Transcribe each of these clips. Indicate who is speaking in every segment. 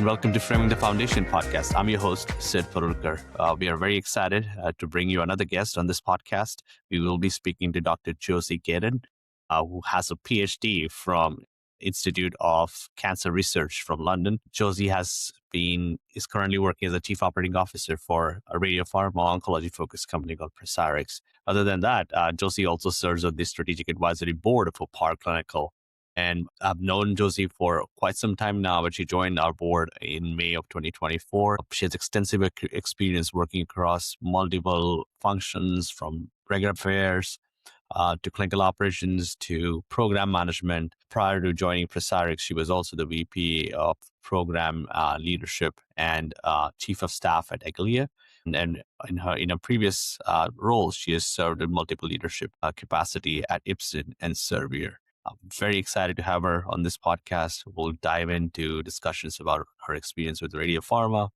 Speaker 1: and welcome to Framing the Foundation podcast. I'm your host, Sid Parulkar. We are very excited to bring you another guest on this podcast. We will be speaking to Dr. Josie Gayton, who has a PhD from Institute of Cancer Research from London. Josie is currently working as a chief operating officer for a radiopharma oncology-focused company called Precirix. Other than that, Josie also serves on the strategic advisory board of Par Clinical. And I've known Josie for quite some time now, but she joined our board in May of 2024. She has extensive experience working across multiple functions, from regular affairs to clinical operations to program management. Prior to joining Precirix, she was also the VP of program leadership and chief of staff at Aglia. And in her previous roles, she has served in multiple leadership capacity at Ipsen and Servier. I'm very excited to have her on this podcast. We'll dive into discussions about her experience with radiopharma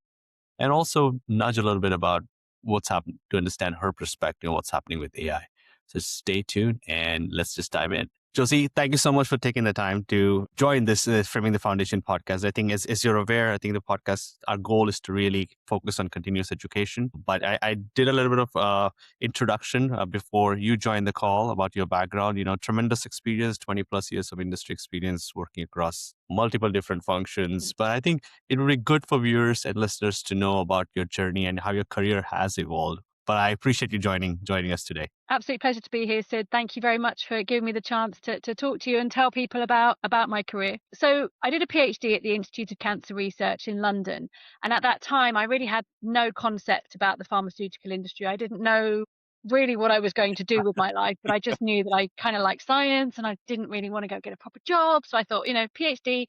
Speaker 1: and also nudge a little bit about what's happening to understand her perspective on what's happening with AI. So stay tuned and let's just dive in. Josie, thank you so much for taking the time to join this Framing the Foundation podcast. I think as you're aware, I think the podcast, our goal is to really focus on continuous education. But I did a little bit of introduction before you joined the call about your background. Tremendous experience, 20 plus years of industry experience working across multiple different functions. But I think it would be good for viewers and listeners to know about your journey and how your career has evolved. But I appreciate you joining us today.
Speaker 2: Absolute pleasure to be here, Sid. Thank you very much for giving me the chance to talk to you and tell people about my career. So I did a PhD at the Institute of Cancer Research in London. And at that time, I really had no concept about the pharmaceutical industry. I didn't know really what I was going to do with my life, but I just knew that I kind of liked science and I didn't really want to go get a proper job. So I thought, PhD,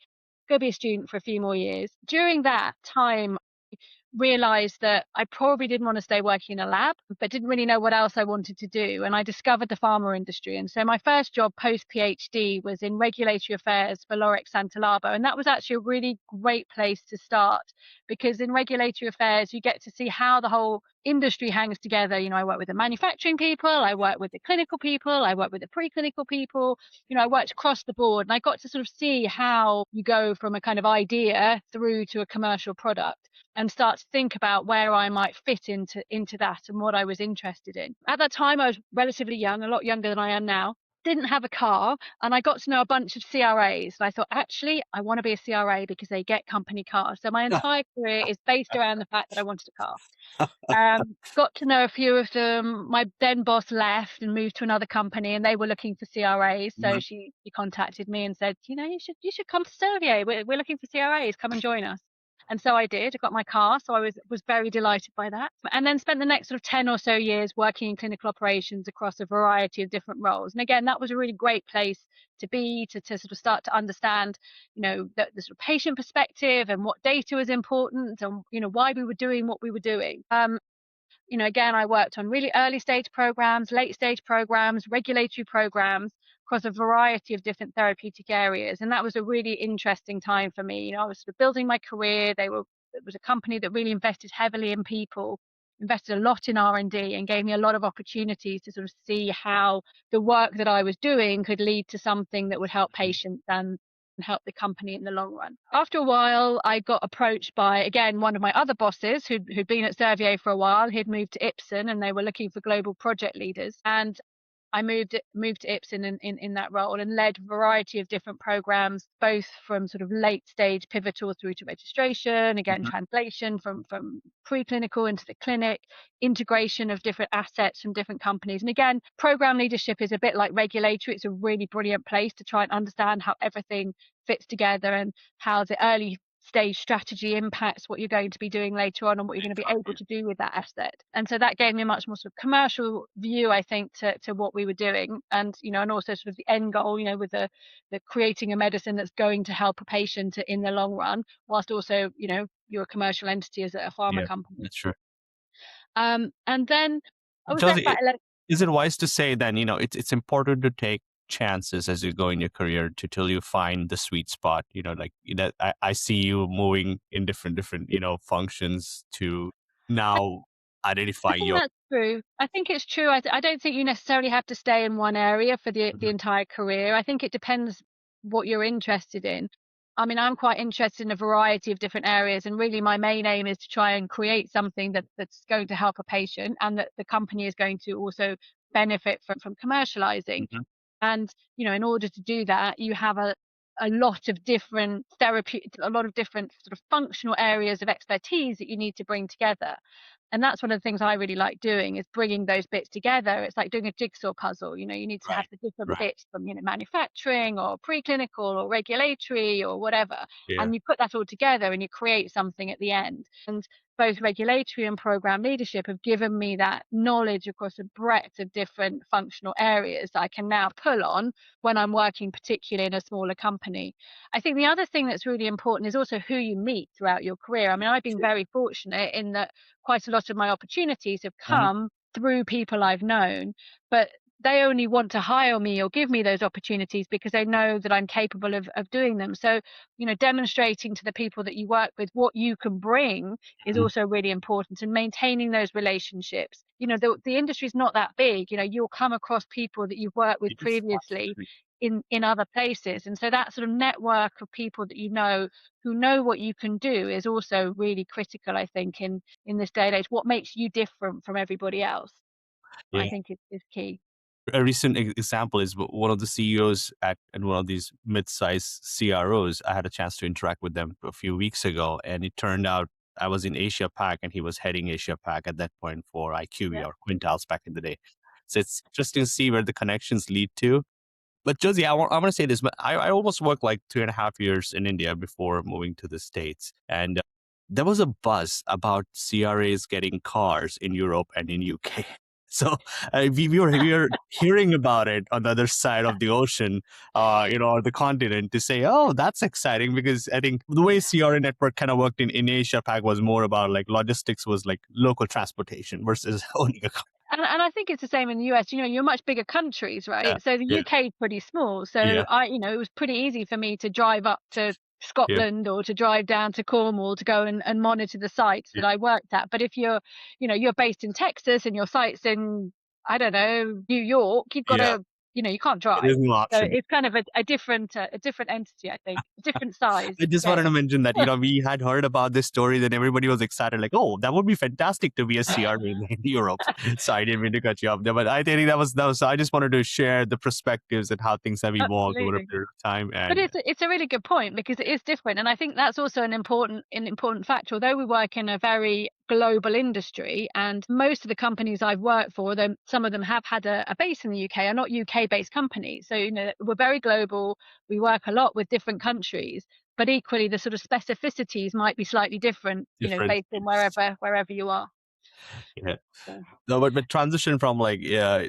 Speaker 2: go be a student for a few more years. During that time, realized that I probably didn't want to stay working in a lab, but didn't really know what else I wanted to do. And I discovered the pharma industry. And so my first job post PhD was in regulatory affairs for Lorex Santalabo. And that was actually a really great place to start, because in regulatory affairs, you get to see how the whole industry hangs together. I work with the manufacturing people, I work with the clinical people, I work with the preclinical people, I worked across the board, and I got to sort of see how you go from a kind of idea through to a commercial product and start to think about where I might fit into that and what I was interested in. At that time, I was relatively young, a lot younger than I am now. Didn't have a car, and I got to know a bunch of CRAs. And I thought, actually, I want to be a CRA because they get company cars. So my entire career is based around the fact that I wanted a car. Got to know a few of them. My then boss left and moved to another company, and they were looking for CRAs. So she contacted me and said, you should come to Servier. We're looking for CRAs. Come and join us. And so I did. I got my car, so I was very delighted by that. And then spent the next sort of 10 or so years working in clinical operations across a variety of different roles. And again, that was a really great place to be, to sort of start to understand, the sort of patient perspective and what data was important and, why we were doing what we were doing. Again, I worked on really early stage programs, late stage programs, regulatory programs across a variety of different therapeutic areas. And that was a really interesting time for me. I was sort of building my career. It was a company that really invested heavily in people, invested a lot in R&D, and gave me a lot of opportunities to sort of see how the work that I was doing could lead to something that would help patients and help the company in the long run. After a while, I got approached by, again, one of my other bosses who'd been at Servier for a while. He'd moved to Ipsen and they were looking for global project leaders. And I moved to Ipsen in that role and led a variety of different programs, both from sort of late stage pivotal through to registration, again, translation from preclinical into the clinic, integration of different assets from different companies. And again, program leadership is a bit like regulatory. It's a really brilliant place to try and understand how everything fits together and how the early stage strategy impacts what you're going to be doing later on and what you're going to be able to do with that asset. And so that gave me a much more sort of commercial view, I think, to what we were doing. And, and also sort of the end goal, with the creating a medicine that's going to help a patient in the long run, whilst also, you're a commercial entity as a pharma company.
Speaker 1: That's true.
Speaker 2: And then I was
Speaker 1: Josie,
Speaker 2: there for 11.
Speaker 1: Is it wise to say then, it's important to take chances as you go in your career till you find the sweet spot? I see you moving in different functions to now identify your.
Speaker 2: That's true. I think it's true. I don't think you necessarily have to stay in one area for the entire career. I think it depends what you're interested in. I mean, I'm quite interested in a variety of different areas, and really my main aim is to try and create something that's going to help a patient and that the company is going to also benefit from commercializing.
Speaker 1: Mhm.
Speaker 2: And, in order to do that, you have a lot of different a lot of different sort of functional areas of expertise that you need to bring together. And that's one of the things I really like doing, is bringing those bits together. It's like doing a jigsaw puzzle. You need to have
Speaker 1: Right.
Speaker 2: the different
Speaker 1: Right.
Speaker 2: bits from, manufacturing or preclinical or regulatory or whatever.
Speaker 1: Yeah.
Speaker 2: And you put that all together and you create something at the end. And both regulatory and program leadership have given me that knowledge across a breadth of different functional areas that I can now pull on when I'm working, particularly in a smaller company. I think the other thing that's really important is also who you meet throughout your career. I mean, I've been
Speaker 1: True.
Speaker 2: very fortunate in that quite a lot of my opportunities have
Speaker 1: Mhm.
Speaker 2: come through people I've known, but they only want to hire me or give me those opportunities because they know that I'm capable of doing them. So, demonstrating to the people that you work with what you can bring is
Speaker 1: Mhm.
Speaker 2: also really important, and maintaining those relationships. The industry is not that big. You'll come across people that you've worked with
Speaker 1: Yes,
Speaker 2: previously
Speaker 1: absolutely.
Speaker 2: in other places. And so that sort of network of people that who know what you can do is also really critical, I think, in this day and age. What makes you different from everybody else, I
Speaker 1: Yeah.
Speaker 2: think is key.
Speaker 1: A recent example is one of the CEOs at one of these mid-sized CROs. I had a chance to interact with them a few weeks ago, and it turned out I was in Asia Pac, and he was heading Asia Pac at that point for IQVIA
Speaker 2: Yeah.
Speaker 1: or Quintiles back in the day. So it's interesting to see where the connections lead to. But Josie, I want to say this, but I almost worked like 2.5 years in India before moving to the States. And there was a buzz about CRAs getting cars in Europe and in UK. So we were hearing about it on the other side of the ocean, or the continent, to say, oh, that's exciting, because I think the way CRA network kind of worked in Asia Pac was more about like logistics, was like local transportation versus owning a car.
Speaker 2: And I think it's the same in the US. You're much bigger countries,
Speaker 1: Yeah,
Speaker 2: right? So the
Speaker 1: yeah,
Speaker 2: UK is pretty small. So
Speaker 1: yeah,
Speaker 2: it was pretty easy for me to drive up to
Speaker 1: yeah,
Speaker 2: Scotland or to drive down to Cornwall to go and monitor the sites
Speaker 1: yeah,
Speaker 2: that I worked at. But if you're based in Texas and your site's in, I don't know, New York, you've got
Speaker 1: yeah.
Speaker 2: to, you can't
Speaker 1: It is
Speaker 2: drive.
Speaker 1: an
Speaker 2: So
Speaker 1: option.
Speaker 2: it's kind of a different entity, I think, a different size
Speaker 1: I just wanted to
Speaker 2: scale.
Speaker 1: mention that, we had heard about this story, that everybody was excited, like, oh, that would be fantastic to be a CRA in Europe. So I didn't mean to cut you off there, but I think that was, I just wanted to share the perspectives and how things have evolved over a
Speaker 2: Absolutely.
Speaker 1: period of time.
Speaker 2: But
Speaker 1: And
Speaker 2: it's a really good point, because it is different, and I think that's also an important factor. Although we work in a very global industry, and most of the companies I've worked for, though some of them have had a base in the UK, are not UK-based companies. So we're very global. We work a lot with different countries, but equally the sort of specificities might be slightly different,
Speaker 1: different,
Speaker 2: based on
Speaker 1: yes.
Speaker 2: wherever you are.
Speaker 1: Yeah.
Speaker 2: So.
Speaker 1: No, but transition from like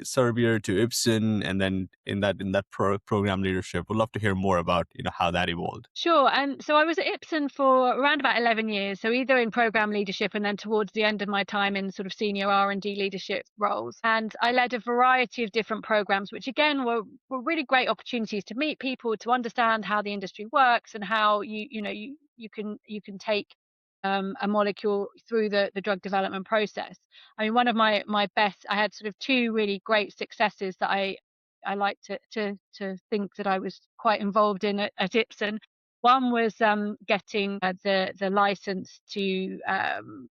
Speaker 1: Serbia to Ipsen, and then in that program leadership, would love to hear more about how that evolved.
Speaker 2: Sure. And so I was at Ipsen for around about 11 years. So either in program leadership and then towards the end of my time in sort of senior R&D leadership roles. And I led a variety of different programs, which again were really great opportunities to meet people, to understand how the industry works and how you can take a molecule through the drug development process. I mean, one of my best, I had sort of two really great successes that I like to think that I was quite involved in at Ipsen. One was getting the license to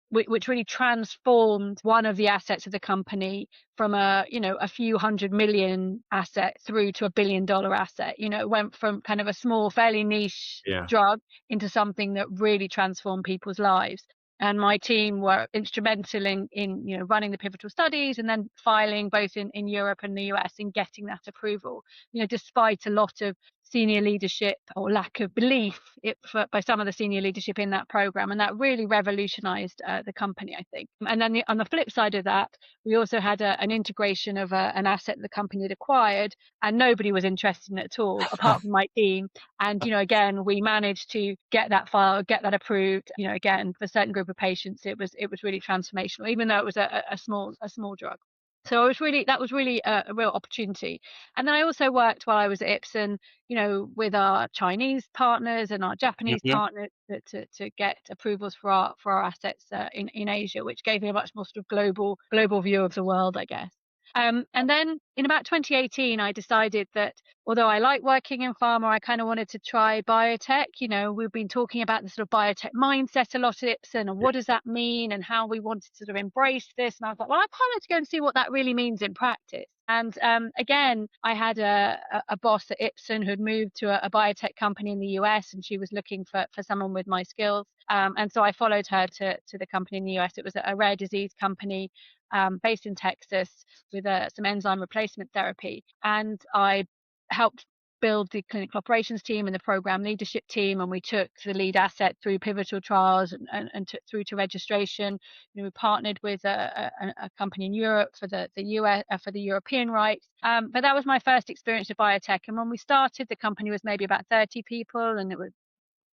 Speaker 2: which really transformed one of the assets of the company from a few hundred million asset through to $1 billion asset. It went from kind of a small, fairly niche
Speaker 1: Yeah.
Speaker 2: drug into something that really transformed people's lives. And my team were instrumental in running the pivotal studies and then filing both in Europe and the US in getting that approval. Despite a lot of senior leadership or lack of belief by some of the senior leadership in that program, and that really revolutionized the company, I think. And then on the flip side of that, we also had an integration of an asset the company had acquired, and nobody was interested in it at all, apart from my team. And again, we managed to get that file, get that approved. Again, for a certain group of patients, it was really transformational, even though it was a small drug. So that was really a real opportunity. And then I also worked while I was at Ipsen, with our Chinese partners and our Japanese
Speaker 1: Mhm.
Speaker 2: partners to get approvals for our assets in Asia, which gave me a much more sort of global view of the world, I guess. And then in about 2018, I decided that although I like working in pharma, I kind of wanted to try biotech. We've been talking about the sort of biotech mindset a lot at Ipsen, and what does that mean, and how we wanted to sort of embrace this. And I was like, well, I kind of to go and see what that really means in practice. And again, I had a boss at Ipsen who had moved to a biotech company in the US, and she was looking for someone with my skills. And so I followed her to the company in the US. It was a rare disease company based in Texas with some enzyme replacement therapy. And I helped build the clinical operations team and the program leadership team, and we took the lead asset through pivotal trials and through to registration. We partnered with a company in Europe for the US for the European rights. But that was my first experience of biotech. And when we started, the company was maybe about 30 people, and it was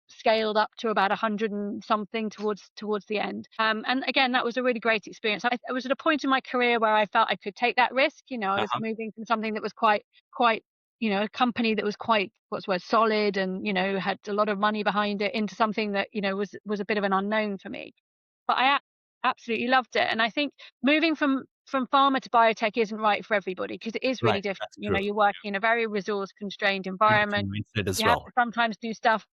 Speaker 2: scaled up to about 100 and something towards the end. And again, that was a really great experience. I was at a point in my career where I felt I could take that risk. I was moving from something that was quite a company that was quite solid and had a lot of money behind it, into something that was a bit of an unknown for me. But I absolutely loved it. And I think moving from pharma to biotech isn't right for everybody, because it is really
Speaker 1: Right.
Speaker 2: different.
Speaker 1: That's true.
Speaker 2: You're working in a very resource constrained environment.
Speaker 1: Mindset as
Speaker 2: You have
Speaker 1: well.
Speaker 2: to sometimes do stuff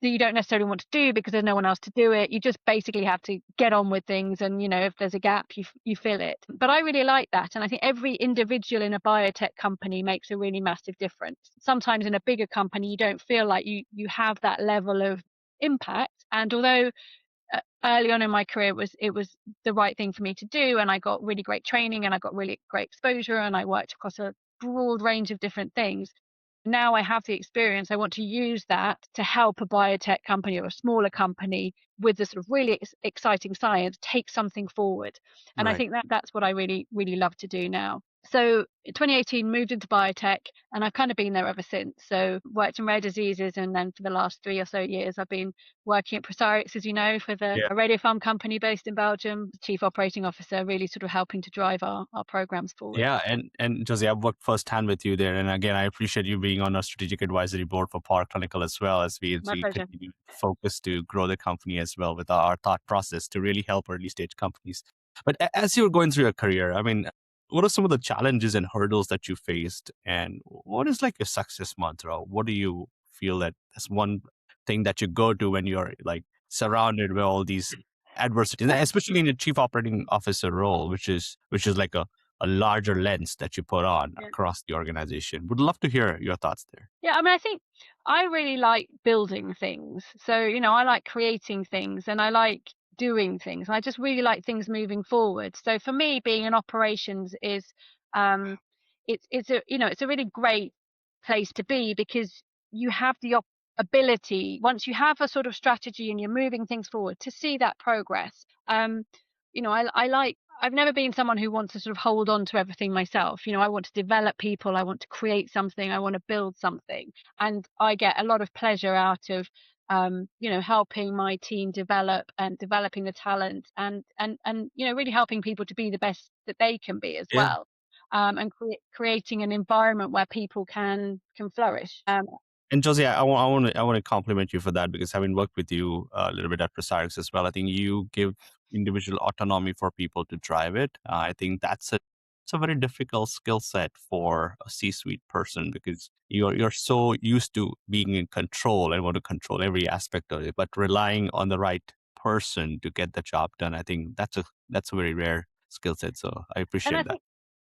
Speaker 2: that you don't necessarily want to do because there's no one else to do it. You just basically have to get on with things, and if there's a gap, you fill it. But I really like that, and I think every individual in a biotech company makes a really massive difference. Sometimes in a bigger company, you don't feel like you have that level of impact. And although early on in my career it was the right thing for me to do, and I got really great training, and I got really great exposure, and I worked across a broad range of different things. Now I have the experience, I want to use that to help a biotech company or a smaller company with the sort of really exciting science take something forward. And I
Speaker 1: Right.
Speaker 2: think that's what I really, really love to do now. So in 2018, moved into biotech, and I've kind of been there ever since. So worked in rare diseases, and then for the last 3 or so years, I've been working at Precirix, as you know, for a radiopharm company based in Belgium, chief operating officer, really sort of helping to drive our programs forward.
Speaker 1: Yeah, and Josie, I've worked firsthand with you there, and again, I appreciate you being on our strategic advisory board for Power Clinical as well, as we
Speaker 2: My pleasure.
Speaker 1: continue to focus to grow the company as well with our thought process to really help early stage companies. But as you were going through your career, I mean, what are some of the challenges and hurdles that you faced, and what is like your success mantra? What do you feel that is one thing that you go to when you're like surrounded by all these adversities, and especially in a chief operating officer role, which is like a larger lens that you put on across the organization? Would love to hear your thoughts there.
Speaker 2: Yeah, I mean, I think I really like building things. So, I like creating things, and I like doing things. I just really like things moving forward. So for me, being in operations is um it's a really great place to be, because you have the ability, once you have a sort of strategy and you're moving things forward, to see that progress. I like, I've never been someone who wants to sort of hold on to everything myself. I want to develop people, I want to create something, I want to build something. And I get a lot of pleasure out of helping my team develop and developing the talent, and really helping people to be the best that they can be as
Speaker 1: Yeah.
Speaker 2: well. And creating an environment where people can flourish.
Speaker 1: And Josie, I want to compliment you for that, because having worked with you a little bit at Precirix as well, I think you give individual autonomy for people to drive it. I think it's a very difficult skill set for a C-suite person, because you're so used to being in control and want to control every aspect of it, but relying on the right person to get the job done. I think that's a very rare skill set. So I
Speaker 2: And I
Speaker 1: appreciate that.
Speaker 2: think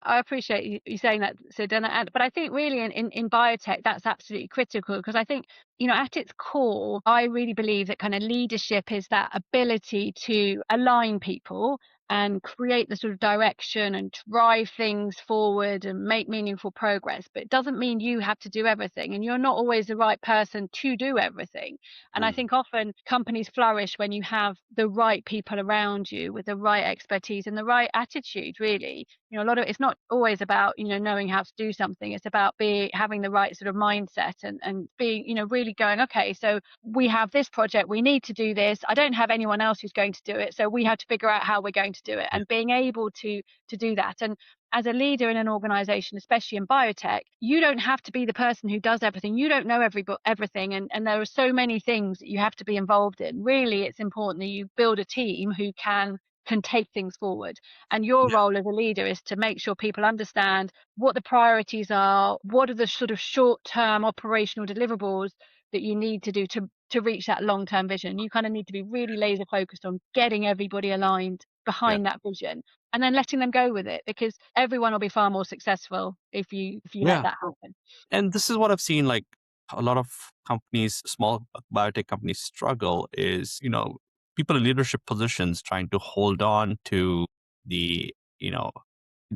Speaker 2: I appreciate you saying that, Sid. But I think really in biotech, that's absolutely critical, because I think, at its core, I really believe that kind of leadership is that ability to align people and create the sort of direction and drive things forward and make meaningful progress. But it doesn't mean you have to do everything, and you're not always the right person to do everything. And I think often companies flourish when you have the right people around you with the right expertise and the right attitude, really. A lot of it's not always about knowing how to do something. It's about having the right sort of mindset, and being really going, okay, so we have this project, we need to do this, I don't have anyone else who's going to do it, so we have to figure out how we're going to do it.
Speaker 1: Yeah.
Speaker 2: And being able to do that. And as a leader in an organization, especially in biotech, you don't have to be the person who does everything. You don't know everything, and there are so many things that you have to be involved in. Really, it's important that you build a team who can can take things forward. And your role as a leader is to make sure people understand what the priorities are, what are the sort of short-term operational deliverables that you need to do to reach that long-term vision. You kind of need to be really laser focused on getting everybody aligned
Speaker 1: Yeah.
Speaker 2: behind that vision, and then letting them go with it, because everyone will be far more successful if you let
Speaker 1: Yeah.
Speaker 2: that happen.
Speaker 1: And this is what I've seen, like a lot of companies, small biotech companies struggle is, people in leadership positions trying to hold on to the,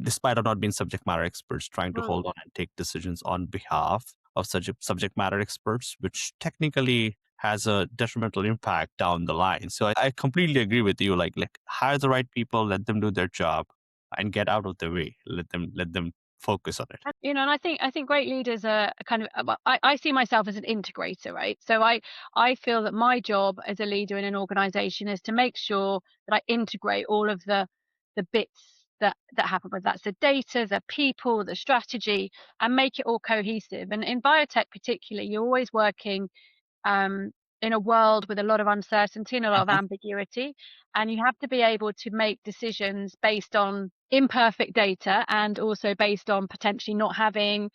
Speaker 1: despite of not being subject matter experts, trying to
Speaker 2: Mm.
Speaker 1: hold on and take decisions on behalf of such subject matter experts, which technically has a detrimental impact down the line. So I completely agree with you. Like hire the right people, let them do their job, and get out of the way. Let them focus on it.
Speaker 2: And I think great leaders are kind of, well, I see myself as an integrator, right? So I feel that my job as a leader in an organization is to make sure that I integrate all of the bits that happen, whether that's the data, the people, the strategy, and make it all cohesive. And in biotech particularly, you're always working um, in a world with a lot of uncertainty and a lot of
Speaker 1: Mhm.
Speaker 2: ambiguity. And you have to be able to make decisions based on imperfect data, and also based on potentially not having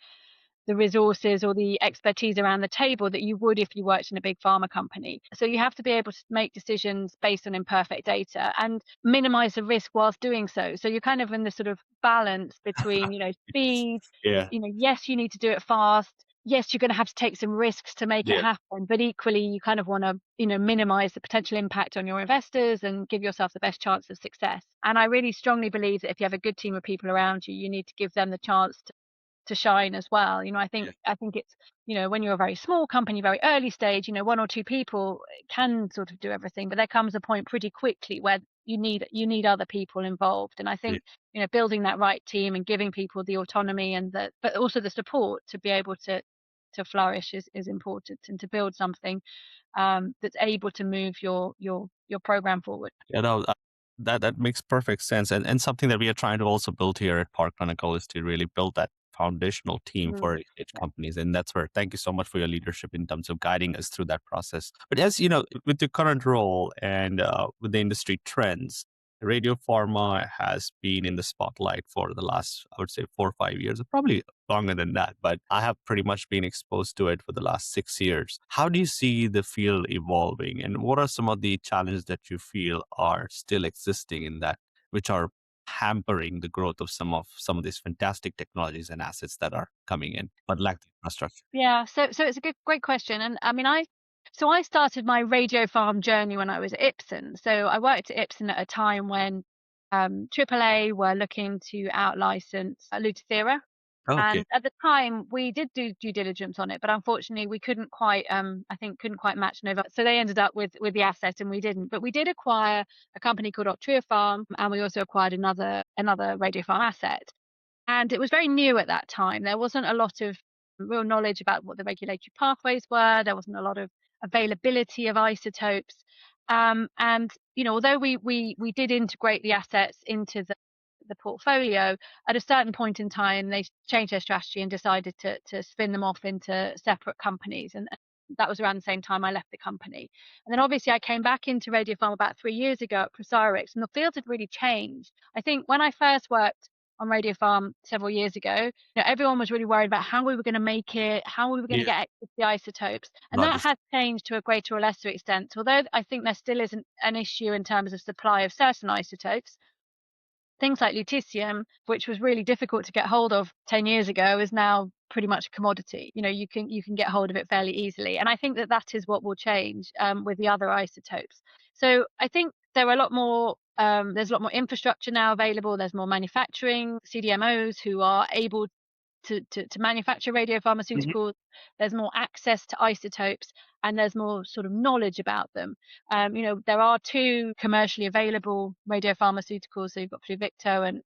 Speaker 2: the resources or the expertise around the table that you would if you worked in a big pharma company. So you have to be able to make decisions based on imperfect data and minimize the risk whilst doing so. So you're kind of in this sort of balance between, speed,
Speaker 1: Yeah.
Speaker 2: yes, you need to do it fast. Yes, you're going to have to take some risks to make it
Speaker 1: Yeah.
Speaker 2: happen, but equally you kind of want to, minimize the potential impact on your investors and give yourself the best chance of success. And I really strongly believe that if you have a good team of people around you, you need to give them the chance to shine as well. I think it's, when you're a very small company, very early stage, one or two people can sort of do everything, but there comes a point pretty quickly where you need other people involved. And I
Speaker 1: Yeah.
Speaker 2: think, building that right team and giving people the autonomy and but also the support to be able to flourish is important, and to build something that's able to move your program forward.
Speaker 1: That makes perfect sense, and something that we are trying to also build here at Park Chronicle is to really build that foundational team
Speaker 2: Mm.
Speaker 1: for early stage companies, and that's where thank you so much for your leadership in terms of guiding us through that process. But as you know, with the current role and with the industry trends, radio pharma has been in the spotlight for the last, I would say, 4 or 5 years, or probably longer than that. But I have pretty much been exposed to it for the last 6 years. How do you see the field evolving, and what are some of the challenges that you feel are still existing in that, which are hampering the growth of some of these fantastic technologies and assets that are coming in, but lack the infrastructure?
Speaker 2: Yeah, so it's a great question. And I mean, I started my radio farm journey when I was at Ipsen. So I worked at Ipsen at a time when AAA were looking to out-license Lutathera.
Speaker 1: Okay.
Speaker 2: And at the time, we did do due diligence on it, but unfortunately, we couldn't quite, I think, couldn't quite match Nova. So they ended up with the asset, and we didn't. But we did acquire a company called Pharm, and we also acquired another radio farm asset. And it was very new at that time. There wasn't a lot of real knowledge about what the regulatory pathways were. There wasn't a lot of availability of isotopes. And although we did integrate the assets into the portfolio, at a certain point in time, they changed their strategy and decided to spin them off into separate companies. And that was around the same time I left the company. And then obviously I came back into Radiopharm about 3 years ago at Precirix, and the field had really changed. I think when I first worked on Radiopharm several years ago, everyone was really worried about how we were going to make it, how we were going to
Speaker 1: Yeah.
Speaker 2: get access to the isotopes. And that
Speaker 1: Logistics.
Speaker 2: has changed to a greater or lesser extent. Although I think there still isn't an issue in terms of supply of certain isotopes, things like lutetium, which was really difficult to get hold of 10 years ago, is now pretty much a commodity. You can get hold of it fairly easily. And I think that is what will change with the other isotopes. So I think there are a lot more there's a lot more infrastructure now available. There's more manufacturing CDMOs who are able to manufacture
Speaker 1: Mhm.
Speaker 2: radiopharmaceuticals. There's more access to isotopes, and there's more sort of knowledge about them. There are two commercially available radiopharmaceuticals. So you've got Pluvicto and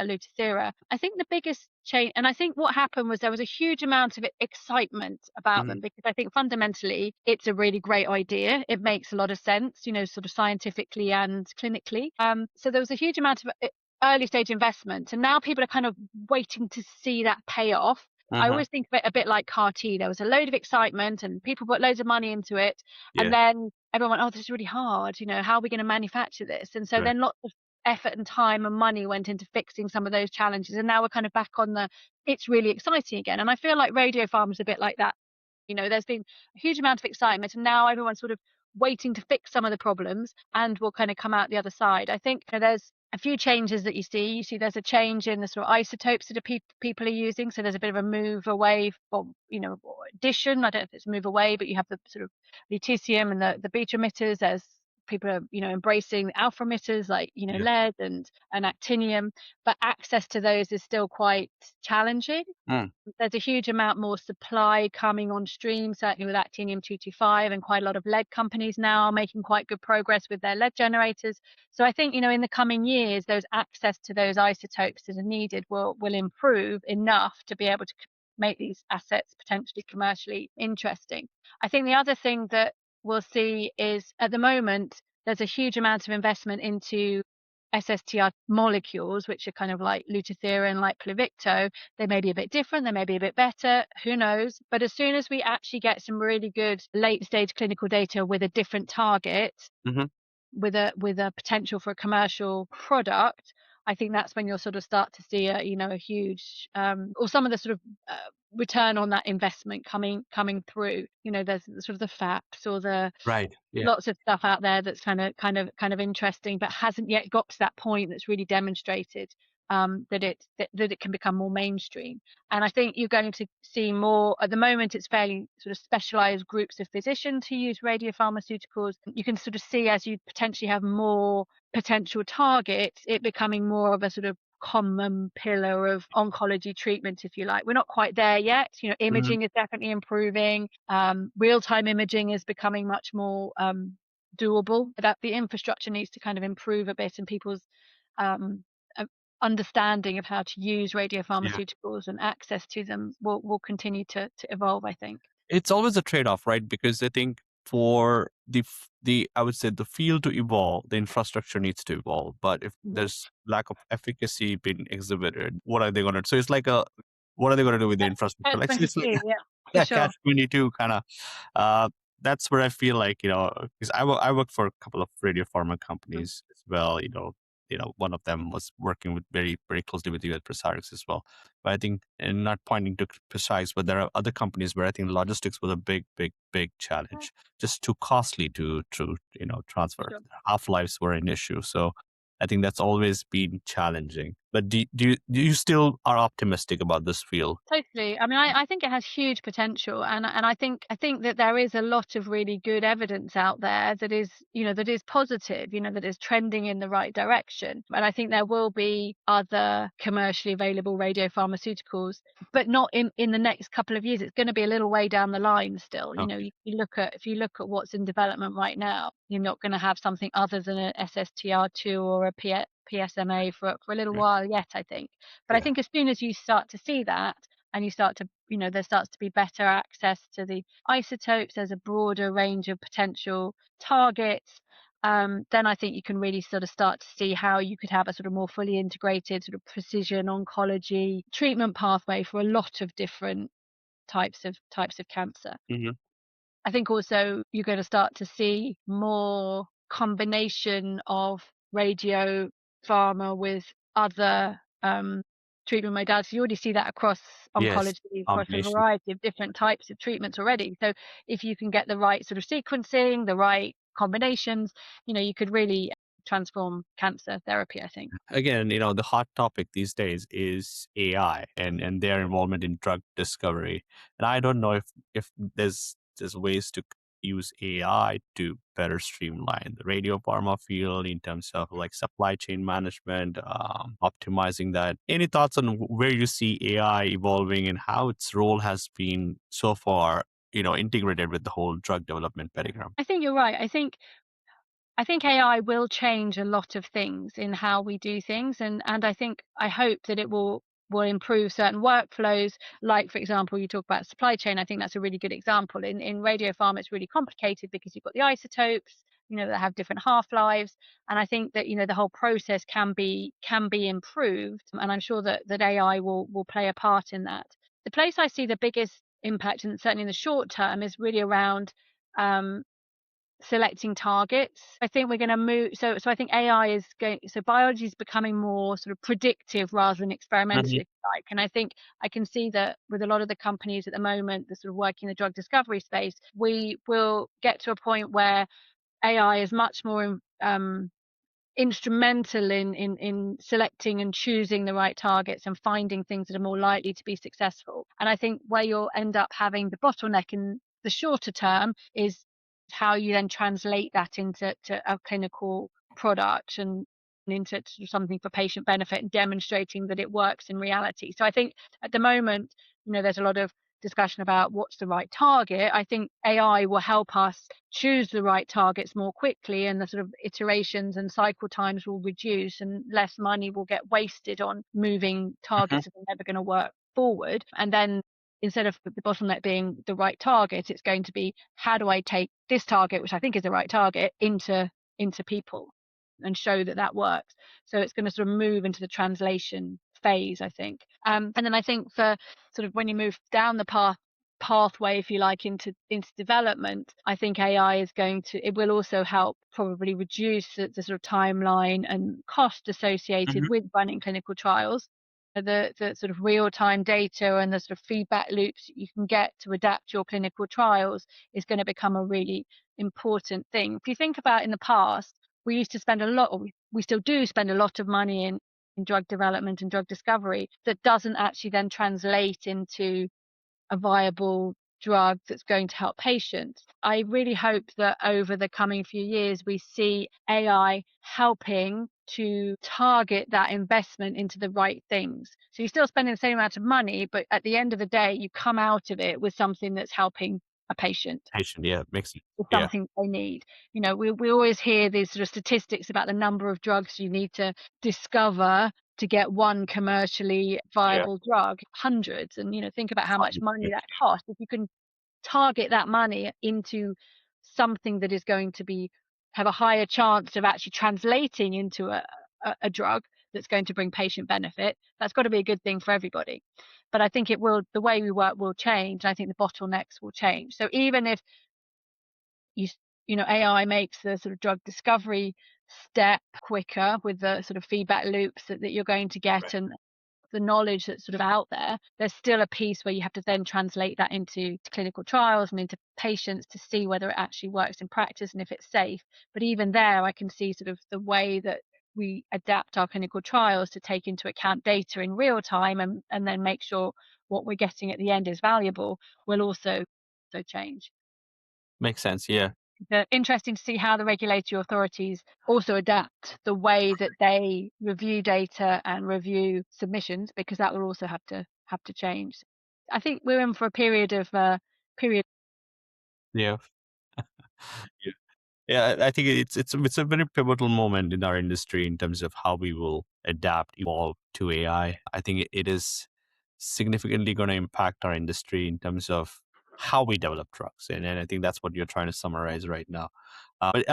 Speaker 2: Lutathera. I think the biggest change, and I think what happened was there was a huge amount of excitement about
Speaker 1: Mhm.
Speaker 2: them, because I think fundamentally it's a really great idea. It makes a lot of sense, sort of scientifically and clinically. So there was a huge amount of early stage investment, and now people are kind of waiting to see that pay off. I
Speaker 1: Uh-huh.
Speaker 2: always think of it a bit like CAR T. There was a load of excitement and people put loads of money into it, and
Speaker 1: Yeah.
Speaker 2: then everyone went, "Oh, this is really hard. How are we going to manufacture this?" And so
Speaker 1: Right.
Speaker 2: then lots of effort and time and money went into fixing some of those challenges, and now we're kind of back on the it's really exciting again. And I feel like radiopharma is a bit like that. There's been a huge amount of excitement, and now everyone's sort of waiting to fix some of the problems, and we'll kind of come out the other side. I think there's a few changes that you see. There's a change in the sort of isotopes that people are using. So there's a bit of a move away from, or addition. I don't know if it's a move away, but you have the sort of lutetium and the beta emitters as people are, embracing the alpha emitters like,
Speaker 1: Yeah.
Speaker 2: lead and actinium, but access to those is still quite challenging.
Speaker 1: Mm.
Speaker 2: There's a huge amount more supply coming on stream, certainly with actinium-225, and quite a lot of lead companies now are making quite good progress with their lead generators. So I think, in the coming years, those access to those isotopes that are needed will improve enough to be able to make these assets potentially commercially interesting. I think the other thing that we'll see is, at the moment, there's a huge amount of investment into SSTR molecules, which are kind of like lutetium, like Pluvicto. They may be a bit different, they may be a bit better, who knows? But as soon as we actually get some really good late stage clinical data with a different target,
Speaker 1: Mm-hmm.
Speaker 2: with a potential for a commercial product, I think that's when you'll sort of start to see a huge or some of the sort of return on that investment coming through. There's sort of the FAPs or the
Speaker 1: Right. Yeah.
Speaker 2: lots of stuff out there that's kind of interesting, but hasn't yet got to that point that's really demonstrated that it can become more mainstream. And I think you're going to see more. At the moment, it's fairly sort of specialized groups of physicians who use radiopharmaceuticals. You can sort of see, as you potentially have more potential targets, it becoming more of a sort of common pillar of oncology treatment, if you like. We're not quite there yet.
Speaker 1: Mm-hmm.
Speaker 2: Imaging is definitely improving. Real-time imaging is becoming much more doable. That the infrastructure needs to kind of improve a bit, and people's um, understanding of how to use
Speaker 1: Yeah.
Speaker 2: radiopharmaceuticals and access to them will continue to evolve, I think.
Speaker 1: It's always a trade-off, right? Because I think for the I would say the field to evolve, the infrastructure needs to evolve. But if
Speaker 2: Mhm.
Speaker 1: there's lack of efficacy being exhibited, what are they going to? So it's like what are they going to do with the infrastructure?
Speaker 2: Catch
Speaker 1: Like it's like
Speaker 2: 22, yeah, for
Speaker 1: yeah,
Speaker 2: sure.
Speaker 1: catch 22 kind of. That's where I feel like because I work for a couple of radio pharma
Speaker 2: Mm.
Speaker 1: companies as well. One of them was working with very very closely with you at Precirix as well. But I think, and not pointing to Precise, but there are other companies where I think logistics was a big, big, big challenge. Just too costly to
Speaker 2: For
Speaker 1: transfer.
Speaker 2: sure.
Speaker 1: Half lives were an issue, so I think that's always been challenging. But do you still are optimistic about this field?
Speaker 2: Totally. I mean, I think it has huge potential, and I think that there is a lot of really good evidence out there that is positive, that is trending in the right direction. And I think there will be other commercially available radiopharmaceuticals, but not in the next couple of years. It's going to be a little way down the line still.
Speaker 1: Okay.
Speaker 2: If you look at what's in development right now, you're not going to have something other than an SSTR2 or a PSMA for a little
Speaker 1: Right.
Speaker 2: while yet, I think. But I
Speaker 1: Yeah.
Speaker 2: think as soon as you start to see that, and you start to, there starts to be better access to the isotopes, there's a broader range of potential targets, then I think you can really sort of start to see how you could have a sort of more fully integrated sort of precision oncology treatment pathway for a lot of different types of cancer.
Speaker 1: Hmm.
Speaker 2: I think also you're going to start to see more combination of radio pharma with other treatment modalities. You already see that across
Speaker 1: Yes.
Speaker 2: oncology, across a
Speaker 1: Combination.
Speaker 2: variety of different types of treatments already. So if you can get the right sort of sequencing, the right combinations, you could really transform cancer therapy, I think.
Speaker 1: Again, the hot topic these days is AI and their involvement in drug discovery. And I don't know if there's ways to use AI to better streamline the radio pharma field in terms of like supply chain management, optimizing that. Any thoughts on where you see AI evolving and how its role has been so far, integrated with the whole drug development pedigram?
Speaker 2: I think you're right. I think AI will change a lot of things in how we do things, and I hope that it will improve certain workflows. Like, for example, you talk about supply chain. I think that's a really good example. In radiopharma, it's really complicated because you've got the isotopes, that have different half-lives, and I think that the whole process can be improved, and I'm sure that AI will play a part in that. The place I see the biggest impact, and certainly in the short term, is really around um, selecting targets. I think we're going to move. So I think AI is going. So biology is becoming more sort of predictive rather than experimental,
Speaker 1: Mhm.
Speaker 2: if you like. And I think I can see that with a lot of the companies at the moment that sort of work in the drug discovery space, we will get to a point where AI is much more instrumental in selecting and choosing the right targets and finding things that are more likely to be successful. And I think where you'll end up having the bottleneck in the shorter term is how you then translate that into a clinical product and into something for patient benefit and demonstrating that it works in reality. So I think at the moment, there's a lot of discussion about what's the right target. I think AI will help us choose the right targets more quickly, and the sort of iterations and cycle times will reduce, and less money will get wasted on moving
Speaker 1: Mhm.
Speaker 2: targets that are never going to work forward. And then instead of the bottleneck being the right target, it's going to be, how do I take this target, which I think is the right target, into people and show that that works. So it's going to sort of move into the translation phase, I think. And then I think for sort of when you move down the pathway, if you like, into development, I think AI is it will also help probably reduce the sort of timeline and cost associated
Speaker 1: Mhm.
Speaker 2: with running clinical trials. The sort of real-time data and the sort of feedback loops you can get to adapt your clinical trials is going to become a really important thing. If you think about in the past, we used to spend a lot, or we still do spend a lot of money in drug development and drug discovery that doesn't actually then translate into a viable drug that's going to help patients. I really hope that over the coming few years, we see AI helping to target that investment into the right things. So you're still spending the same amount of money, but at the end of the day, you come out of it with something that's helping a patient
Speaker 1: Patient, yeah, makes sense.
Speaker 2: with
Speaker 1: Yeah,
Speaker 2: something they need. We always hear these sort of statistics about the number of drugs you need to discover to get one commercially
Speaker 1: yeah.
Speaker 2: viable drug, hundreds. And, think about how much money that costs. If you can target that money into something that is going to have a higher chance of actually translating into a drug that's going to bring patient benefit, that's got to be a good thing for everybody. But I think the way we work will change. I think the bottlenecks will change. So even if you AI makes the sort of drug discovery step quicker with the sort of feedback loops that you're going to get,
Speaker 1: Right.
Speaker 2: and the knowledge that's sort of out there, there's still a piece where you have to then translate that into clinical trials and into patients to see whether it actually works in practice and if it's safe. But even there, I can see sort of the way that we adapt our clinical trials to take into account data in real time, and then make sure what we're getting at the end is valuable, will also change.
Speaker 1: Makes sense. Yeah.
Speaker 2: Interesting to see how the regulatory authorities also adapt the way that they review data and review submissions, because that will also have to change. I think we're in for a period of period.
Speaker 1: Yeah. Yeah. Yeah, I think it's a very pivotal moment in our industry in terms of how we will adapt, evolve to AI. I think it is significantly going to impact our industry in terms of how we develop drugs, and I think that's what you're trying to summarize right now. But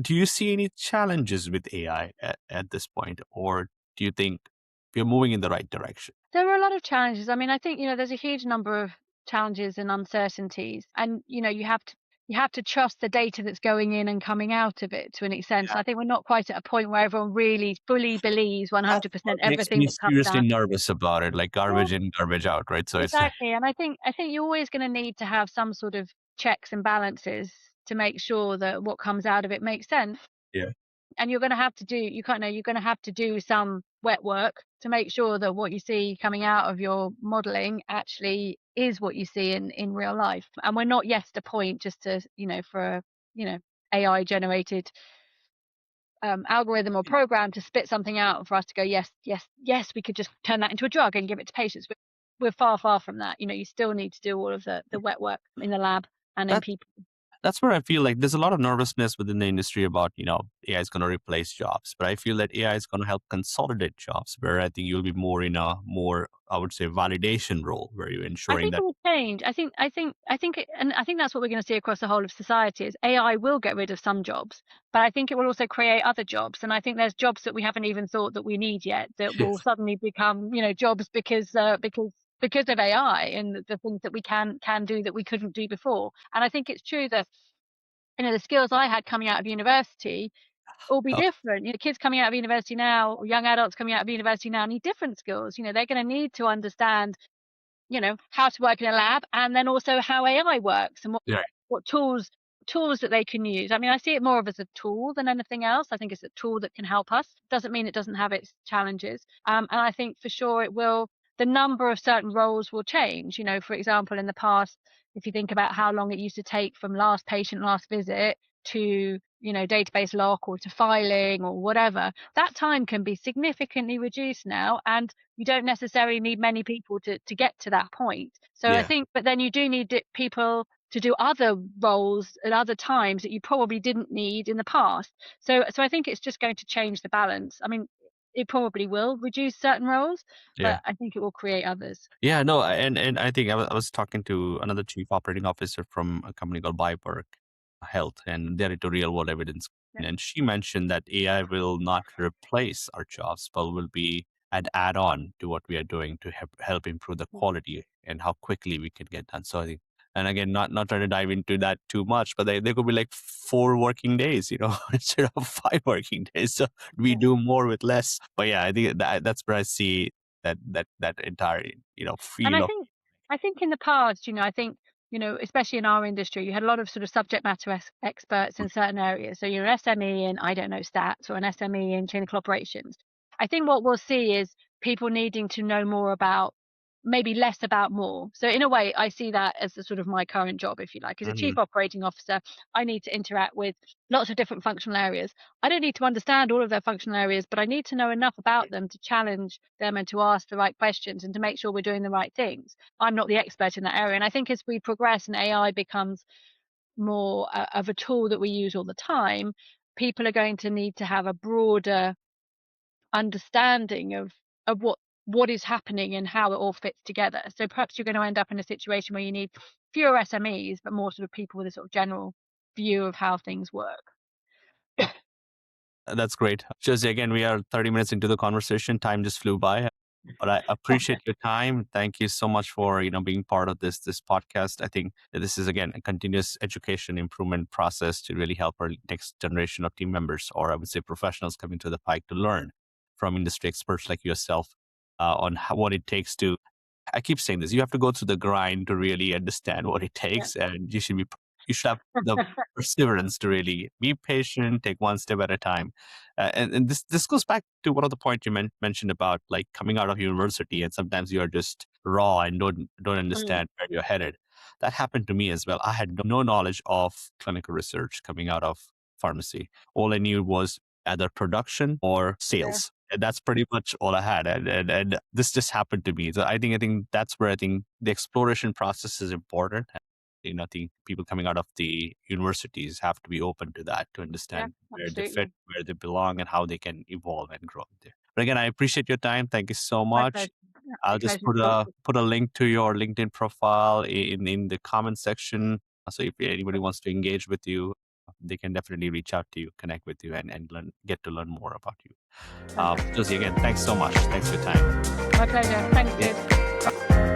Speaker 1: do you see any challenges with AI at this point, or do you think we're moving in the right direction?
Speaker 2: There are a lot of challenges. I mean, I think there's a huge number of challenges and uncertainties, and you have to trust the data that's going in and coming out of it to an extent.
Speaker 1: Yeah.
Speaker 2: So I think we're not quite at a point where everyone really fully believes
Speaker 1: That's
Speaker 2: 100%
Speaker 1: what makes
Speaker 2: everything
Speaker 1: me
Speaker 2: that comes
Speaker 1: seriously
Speaker 2: out.
Speaker 1: nervous about it, like garbage in, garbage out, right? So it's like,
Speaker 2: Exactly. And I think you're always going to need to have some sort of checks and balances to make sure that what comes out of it makes sense.
Speaker 1: yeah,
Speaker 2: And you're going to have to do you can't know you're going to have to do some wet work to make sure that what you see coming out of your modeling actually is what you see in real life. And we're not yet at a point just to for AI generated algorithm or program to spit something out for us to go, yes, yes, yes, we could just turn that into a drug and give it to patients. We're far, far from that. You still need to do all of the wet work in the lab and in
Speaker 1: that
Speaker 2: people.
Speaker 1: that's where I feel like there's a lot of nervousness within the industry about, AI is going to replace jobs. But I feel that AI is going to help consolidate jobs, where I think you'll be more in a more, I would say, validation role, where you're
Speaker 2: I
Speaker 1: ensuring
Speaker 2: think it
Speaker 1: that.
Speaker 2: will change. And I think that's what we're going to see across the whole of society is AI will get rid of some jobs, but I think it will also create other jobs. And I think there's jobs that we haven't even thought that we need yet that will
Speaker 1: Yes.
Speaker 2: suddenly become, jobs because of AI and the things that we can do that we couldn't do before. And I think it's true that the skills I had coming out of university will be
Speaker 1: Oh,
Speaker 2: different. Kids coming out of university now, or young adults coming out of university now need different skills. They're going to need to understand, how to work in a lab, and then also how AI works and
Speaker 1: yeah,
Speaker 2: what tools that they can use. I mean, I see it more of as a tool than anything else. I think it's a tool that can help us. Doesn't mean it doesn't have its challenges. And I think for sure it will. The number of certain roles will change. For example, in the past, if you think about how long it used to take from last patient, last visit to database lock or to filing or whatever, that time can be significantly reduced now, and you don't necessarily need many people to get to that point. So I
Speaker 1: yeah,
Speaker 2: think, but then you do need people to do other roles at other times that you probably didn't need in the past. So I think it's just going to change the balance. I mean, it probably will reduce certain roles,
Speaker 1: yeah.
Speaker 2: but I think it will create others.
Speaker 1: Yeah, no, and I think I was talking to another chief operating officer from a company called Byberg Health, and they're into real world evidence.
Speaker 2: Yeah.
Speaker 1: And she mentioned that AI will not replace our jobs, but will be an add-on to what we are doing to help improve the quality and how quickly we can get done. So I think, and again, not trying to dive into that too much, but they could be like 4 working days, instead of 5 working days. So we
Speaker 2: Yeah.
Speaker 1: do more with less. But yeah, I think that's where I see that entire
Speaker 2: And
Speaker 1: field
Speaker 2: I
Speaker 1: of.
Speaker 2: think in the past, I think, especially in our industry, you had a lot of sort of subject matter experts in certain areas. So you're an SME in, I don't know, stats, or an SME in clinical operations. I think what we'll see is people needing to know more about, maybe less about more. So in a way, I see that as the sort of my current job, if you like. As a
Speaker 1: Mhm.
Speaker 2: chief operating officer, I need to interact with lots of different functional areas. I don't need to understand all of their functional areas, but I need to know enough about them to challenge them and to ask the right questions and to make sure we're doing the right things. I'm not the expert in that area. And I think as we progress and AI becomes more of a tool that we use all the time, people are going to need to have a broader understanding of what is happening and how it all fits together. So perhaps you're going to end up in a situation where you need fewer SMEs, but more sort of people with a sort of general view of how things work.
Speaker 1: That's great. Josie, again, we are 30 minutes into the conversation. Time just flew by. But I appreciate your time. Thank you so much for being part of this podcast. I think that this is, again, a continuous education improvement process to really help our next generation of team members, or I would say professionals coming to the pike, to learn from industry experts like yourself on what it takes to. I keep saying this. You have to go through the grind to really understand what it
Speaker 2: Yeah.
Speaker 1: takes, and you should have the perseverance to really be patient, take one step at a time. And this goes back to one of the points you mentioned about like coming out of university, and sometimes you are just raw and don't
Speaker 2: Mm.
Speaker 1: understand where you're headed. That happened to me as well. I had no knowledge of clinical research coming out of pharmacy. All I knew was either production or
Speaker 2: Yeah.
Speaker 1: sales. And that's pretty much all I had. And this just happened to me. So I think that's where I think the exploration process is important. I think people coming out of the universities have to be open to that, to
Speaker 2: Yeah.
Speaker 1: understand where they fit,
Speaker 2: Absolutely.
Speaker 1: where they belong, and how they can evolve and grow there. But again, I appreciate your time. Thank you so
Speaker 2: My
Speaker 1: much.
Speaker 2: pleasure. Yeah,
Speaker 1: I'll
Speaker 2: my
Speaker 1: just
Speaker 2: pleasure.
Speaker 1: put a link to your LinkedIn profile in the comment section. So if anybody wants to engage with you, they can definitely reach out to you, connect with you, and get to learn more about you.
Speaker 2: Fantastic.
Speaker 1: Josie, again, thanks so much. Thanks for your time.
Speaker 2: My pleasure. Thanks,
Speaker 1: Yeah.
Speaker 2: Sid.